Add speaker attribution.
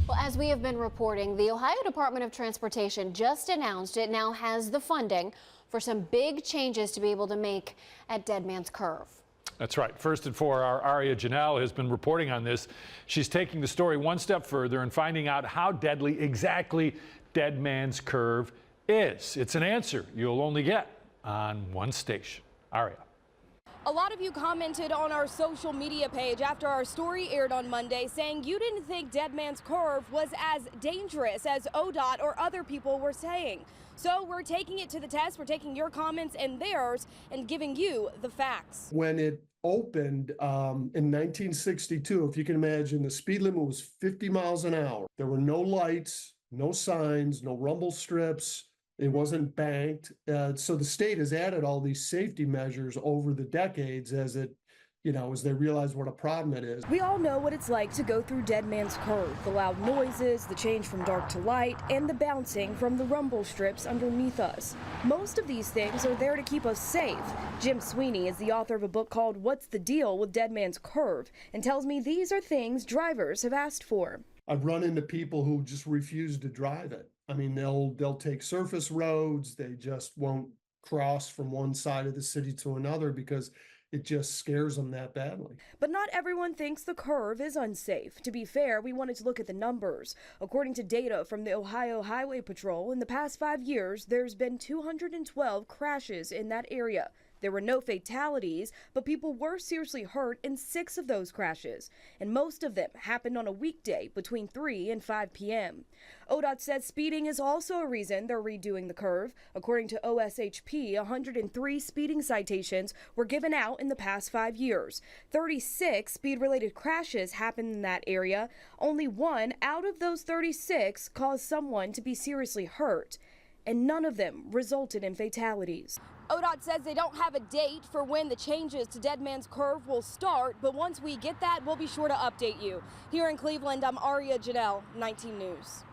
Speaker 1: Well, as we have been reporting, the Ohio Department of Transportation just announced it now has the funding for some big changes to be able to make at Dead Man's Curve.
Speaker 2: That's right. First and for our Aria Janelle has been reporting on this. She's taking the story one step further and finding out how deadly exactly Dead Man's Curve is. It's an answer you'll only get on one station. Aria.
Speaker 3: A lot of you commented on our social media page after our story aired on Monday saying you didn't think Dead Man's Curve was as dangerous as ODOT or other people were saying. So we're taking it to the test. We're taking your comments and theirs and giving you the facts.
Speaker 4: When it opened in 1962, if you can imagine, the speed limit was 50 miles an hour. There were no lights, no signs, no rumble strips. It wasn't banked. So the state has added all these safety measures over the decades as they realize what a problem it is.
Speaker 3: We all know what it's like to go through Dead Man's Curve. The loud noises, the change from dark to light, and the bouncing from the rumble strips underneath us. Most of these things are there to keep us safe. Jim Sweeney is the author of a book called What's the Deal with Dead Man's Curve and tells me these are things drivers have asked for.
Speaker 4: I've run into people who just refuse to drive it. I mean, they'll take surface roads. They just won't cross from one side of the city to another because it just scares them that badly.
Speaker 3: But not everyone thinks the curve is unsafe. To be fair, we wanted to look at the numbers. According to data from the Ohio Highway Patrol, in the past 5 years, there's been 212 crashes in that area. There were no fatalities, but people were seriously hurt in 6 of those crashes, and most of them happened on a weekday between 3 and 5 p.m. ODOT says speeding is also a reason they're redoing the curve. According to OSHP, 103 speeding citations were given out in the past 5 years. 36 speed-related crashes happened in that area. Only 1 out of those 36 caused someone to be seriously hurt, and none of them resulted in fatalities. ODOT says they don't have a date for when the changes to Dead Man's Curve will start, but once we get that, we'll be sure to update you. Here in Cleveland, I'm Aria Janelle, 19 News.